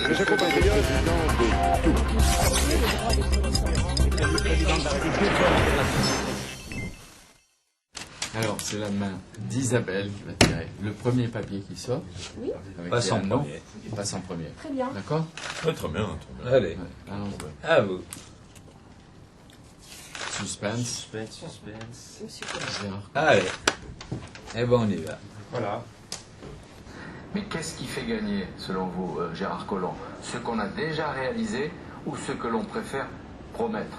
Je compatriote de tout. Alors, c'est la main d'Isabelle qui va tirer le premier papier qui sort. Oui. Passe en premier. Passe en premier. Très bien. D'accord? Ouais, très bien, très bien. Allez, Ouais, allons. à vous. Suspense. Gérard. Allez. Et bon, on y va. Voilà. Mais qu'est-ce qui fait gagner, selon vous, Gérard Collomb? Ce qu'on a déjà réalisé ou ce que l'on préfère promettre?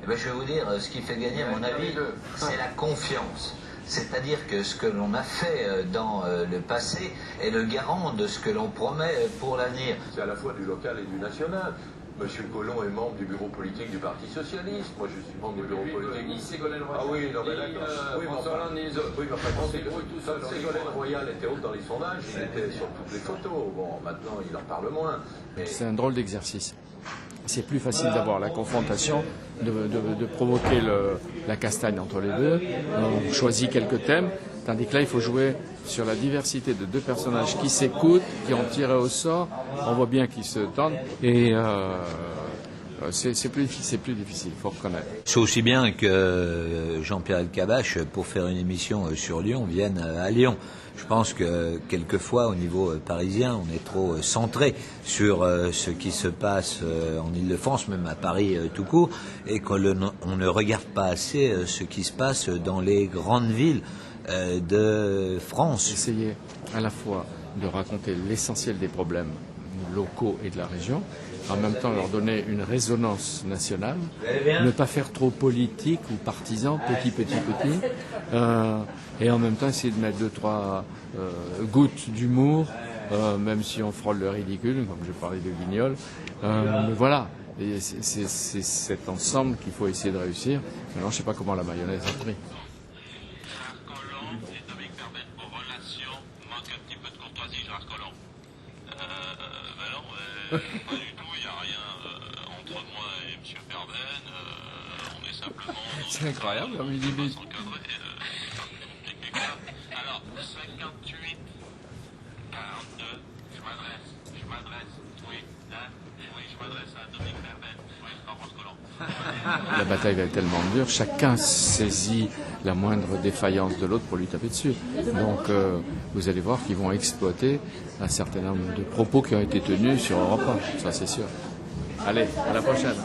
Eh ben, je vais vous dire, ce qui fait gagner, à mon avis, c'est la confiance. C'est-à-dire que ce que l'on a fait dans le passé est le garant de ce que l'on promet pour l'avenir. C'est à la fois du local et du national. Monsieur Collomb est membre du bureau politique du Parti Socialiste. Moi, je suis membre du bureau politique. Ni Ségolène Royal. Ah oui, non, mais d'accord. Oui, mais François enfin, Hollande, ni les autres. oui, mais enfin, On se débrouille tout seul. Ségolène Royal était haute dans les sondages, il était sur toutes les photos. Bon, maintenant, il en parle moins. Mais... C'est un drôle d'exercice. C'est plus facile d'avoir la confrontation, de provoquer la castagne entre les deux. On choisit quelques thèmes, tandis que là, il faut jouer sur la diversité de deux personnages qui s'écoutent, qui ont tiré au sort. On voit bien qu'ils se tendent et c'est plus difficile, il faut reconnaître. C'est aussi bien que Jean-Pierre Elkabbach, pour faire une émission sur Lyon, vienne à Lyon. Je pense que quelquefois, au niveau parisien, on est trop centré sur ce qui se passe en Île-de-France, même à Paris tout court, et qu'on ne regarde pas assez ce qui se passe dans les grandes villes de France. Essayer à la fois de raconter l'essentiel des problèmes locaux et de la région, en même temps leur donner une résonance nationale, ne pas faire trop politique ou partisan, petit, et en même temps essayer de mettre 2-3 gouttes d'humour, même si on frôle le ridicule, comme je parlais de Guignol. Mais voilà, et c'est cet ensemble qu'il faut essayer de réussir. Maintenant, je ne sais pas comment la mayonnaise a pris. Gérard Collomb et Dominique Perben, vos relations manquent un petit peu de courtoisie, Gérard Collomb. Ben non, pas du tout, il n'y a rien entre moi et M. Perben. On est simplement... C'est incroyable, comme il dit. Alors, 58, 42, je m'adresse, oui, hein, oui, je m'adresse à Dominique Perben, oui, François Collomb. La bataille va être tellement dure, chacun saisit la moindre défaillance de l'autre pour lui taper dessus. Donc vous allez voir qu'ils vont exploiter un certain nombre de propos qui ont été tenus sur Europe 1, ça c'est sûr. Allez, à la prochaine.